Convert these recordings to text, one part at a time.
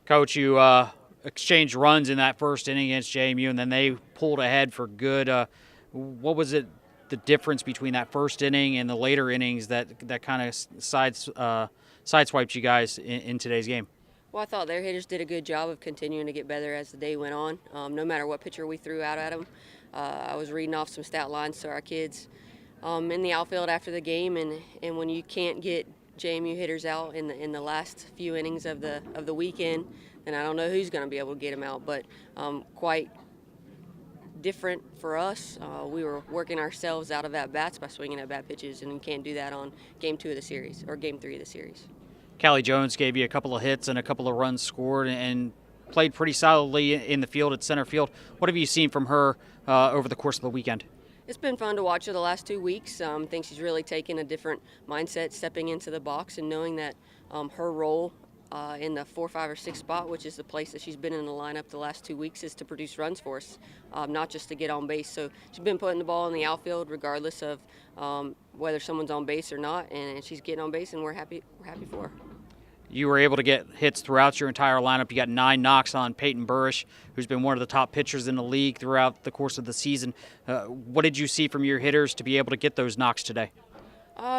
Coach, you exchanged runs in that first inning against JMU, and then they pulled ahead for good. What was it, the difference between that first inning and the later innings that kind of sideswiped you guys in today's game? Well, I thought their hitters did a good job of continuing to get better as the day went on. No matter what pitcher we threw out at them, I was reading off some stat lines to our kids in the outfield after the game, and when you can't get JMU hitters out in the last few innings of the weekend, then I don't know who's going to be able to get them out. But quite different for us. We were working ourselves out of at bats by swinging at bad pitches, and you can't do that on game 2 of the series or game 3 of the series. Callie Jones gave you a couple of hits and a couple of runs scored and played pretty solidly in the field at center field. What have you seen from her over the course of the weekend? It's been fun to watch her the last 2 weeks. I think she's really taken a different mindset stepping into the box and knowing that her role in the 4, 5, or 6 spot, which is the place that she's been in the lineup the last 2 weeks, is to produce runs for us, not just to get on base. So she's been putting the ball in the outfield regardless of whether someone's on base or not, and she's getting on base, and we're happy for her. You were able to get hits throughout your entire lineup. You got 9 knocks on Peyton Burrish, who's been one of the top pitchers in the league throughout the course of the season. What did you see from your hitters to be able to get those knocks today?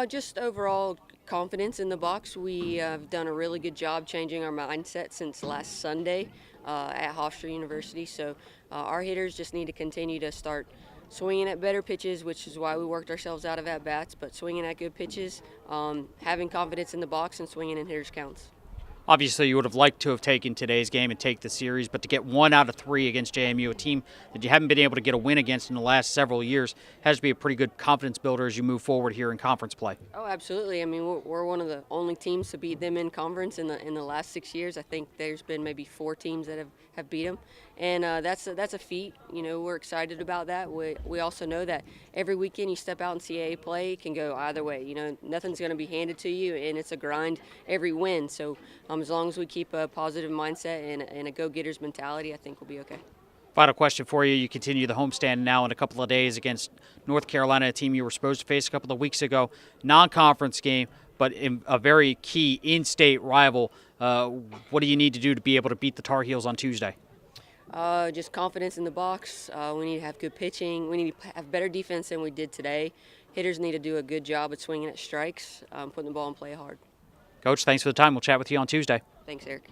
Just overall confidence in the box. We have done a really good job changing our mindset since last Sunday at Hofstra University. So our hitters just need to continue to start swinging at better pitches, which is why we worked ourselves out of at-bats, but swinging at good pitches, having confidence in the box, and swinging in hitters' counts. Obviously, you would have liked to have taken today's game and take the series, but to get 1 out of 3 against JMU, a team that you haven't been able to get a win against in the last several years, has to be a pretty good confidence builder as you move forward here in conference play. Oh, absolutely. I mean, we're one of the only teams to beat them in conference in the last 6 years. I think there's been maybe 4 teams that have beat them, and that's a feat. You know, we're excited about that. We also know that every weekend you step out and CAA play, it can go either way. You know, nothing's going to be handed to you, and it's a grind every win. So as long as we keep a positive mindset and a go-getters mentality, I think we'll be okay. Final question for you. You continue the homestand now in a couple of days against North Carolina, a team you were supposed to face a couple of weeks ago. Non-conference game, but in a very key in-state rival. What do you need to do to be able to beat the Tar Heels on Tuesday? Just confidence in the box. We need to have good pitching. We need to have better defense than we did today. Hitters need to do a good job at swinging at strikes, putting the ball in play hard. Coach, thanks for the time. We'll chat with you on Tuesday. Thanks, Eric.